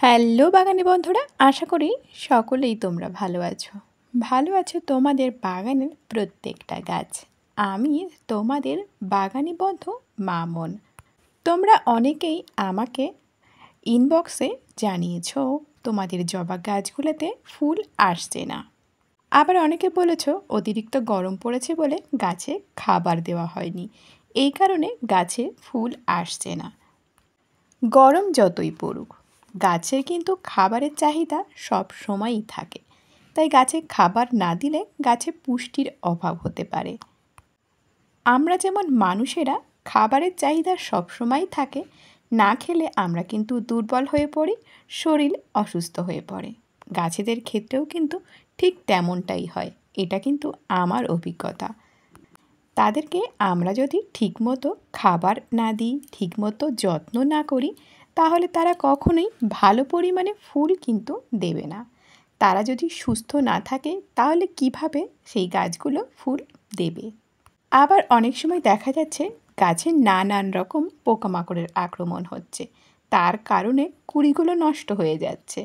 Hello বাগানি বন্ধুরা, আশা করি সকলেই তোমরা ভালো আছো তোমাদের বাগানের প্রত্যেকটা গাছ। আমি তোমাদের বাগানি বন্ধু মামন। তোমরা অনেকেই আমাকে ইনবক্সে জানিয়েছো তোমাদের জবা গাছগুলোতে ফুল আসছে না। আবার অনেকে বলেছো অতিরিক্ত গরম পড়েছে বলে গাছে খাবার দেওয়া হয়নি, এই কারণে গাছে ফুল আসছে না। গরম যতই পড়ুক, গাছের কিন্তু খাবারের চাহিদা সব সময়ই থাকে, তাই গাছে খাবার না দিলে গাছে পুষ্টির অভাব হতে পারে। আমরা যেমন মানুষেরা খাবারের চাহিদা সবসময়ই থাকে, না খেলে আমরা কিন্তু দুর্বল হয়ে পড়ি, শরীর অসুস্থ হয়ে পড়ে। গাছেদের ক্ষেত্রেও কিন্তু ঠিক তেমনটাই হয়, এটা কিন্তু আমার অভিজ্ঞতা। তাদেরকে আমরা যদি ঠিকমতো খাবার না দিই, ঠিকমতো যত্ন না করি, তাহলে তারা কখনোই ভালো পরিমাণে ফুল কিন্তু দেবে না। তারা যদি সুস্থ না থাকে তাহলে কিভাবে সেই গাছগুলো ফুল দেবে? আবার অনেক সময় দেখা যাচ্ছে গাছে নানান রকম পোকামাকড়ের আক্রমণ হচ্ছে, তার কারণে কুঁড়িগুলো নষ্ট হয়ে যাচ্ছে।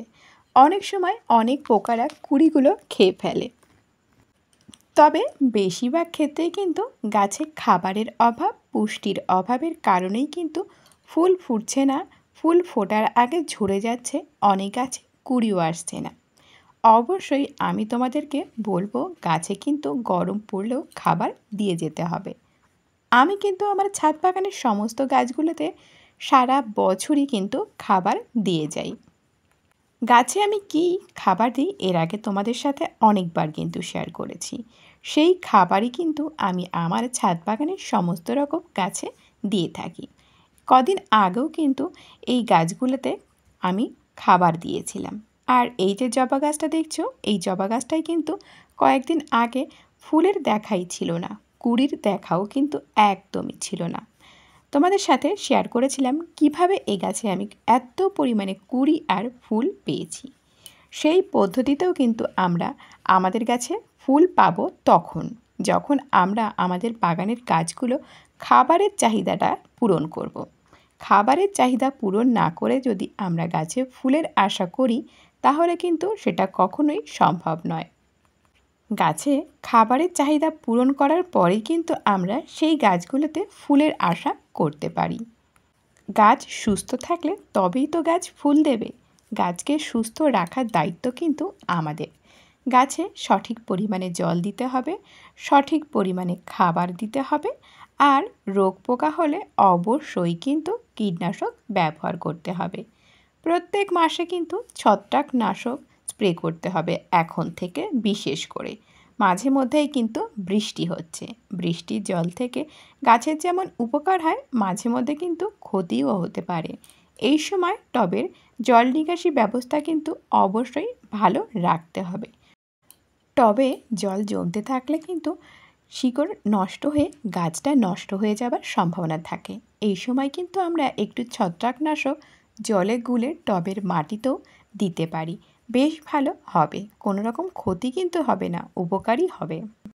অনেক সময় অনেক পোকারা কুঁড়িগুলো খেয়ে ফেলে। তবে বেশিরভাগ ক্ষেত্রেই কিন্তু গাছে খাবারের অভাব, পুষ্টির অভাবের কারণেই কিন্তু ফুল ফুটছে না, ফুল ফোটার আগে ঝরে যাচ্ছে, অনেক গাছে কুঁড়িও আসছে না। অবশ্যই আমি তোমাদেরকে বলবো গাছে কিন্তু গরম পড়লেও খাবার দিয়ে যেতে হবে। আমি কিন্তু আমার ছাদ বাগানের সমস্ত গাছগুলোতে সারা বছরই কিন্তু খাবার দিয়ে যাই। গাছে আমি কী খাবার দিই এর আগে তোমাদের সাথে অনেকবার কিন্তু শেয়ার করেছি। সেই খাবারই কিন্তু আমি আমার ছাদ বাগানের সমস্ত রকম গাছে দিয়ে থাকি। কদিন আগেও কিন্তু এই গাছগুলোতে আমি খাবার দিয়েছিলাম। আর এই যে জবা গাছটা দেখছো, এই জবা গাছটাই কিন্তু কয়েকদিন আগে ফুলের দেখাই ছিল না, কুঁড়ির দেখাও কিন্তু একদমই ছিল না। তোমাদের সাথে শেয়ার করেছিলাম কিভাবে এই গাছে আমি এত পরিমাণে কুঁড়ি আর ফুল পেয়েছি। সেই পদ্ধতিতেও কিন্তু আমরা আমাদের গাছে ফুল পাবো তখন, যখন আমরা আমাদের বাগানের গাছগুলো খাবারের চাহিদাটা পূরণ করব। খাবারের চাহিদা পূরণ না করে যদি আমরা গাছে ফুলের আশা করি, তাহলে কিন্তু সেটা কখনোই সম্ভব নয়। গাছে খাবারের চাহিদা পূরণ করার পরেই কিন্তু আমরা সেই গাছগুলোতে ফুলের আশা করতে পারি। গাছ সুস্থ থাকলে তবেই তো গাছ ফুল দেবে। গাছকে সুস্থ রাখার দায়িত্ব কিন্তু আমাদের। গাছে সঠিক পরিমাণে জল দিতে হবে, সঠিক পরিমাণে খাবার দিতে হবে, আর রোগ পোকা হলে অবশ্যই কিন্তু কীটনাশক ব্যবহার করতে হবে। প্রত্যেক মাসে কিন্তু ছত্রাকনাশক স্প্রে করতে হবে এখন থেকে। বিশেষ করে মাঝে মধ্যেই কিন্তু বৃষ্টি হচ্ছে, বৃষ্টির জল থেকে গাছের যেমন উপকার হয়, মাঝে মধ্যে কিন্তু ক্ষতিও হতে পারে। এই সময় টবের জল নিকাশি ব্যবস্থা কিন্তু অবশ্যই ভালো রাখতে হবে। টবে জল জমতে থাকলে কিন্তু শিকড় নষ্ট হয়ে গাছটা নষ্ট হয়ে যাবার সম্ভাবনা থাকে। এই সময় কিন্তু আমরা একটু ছত্রাকনাশক জলে গুলে টবের মাটিতেও দিতে পারি, বেশ ভালো হবে, কোনো রকম ক্ষতি কিন্তু হবে না, উপকারই হবে।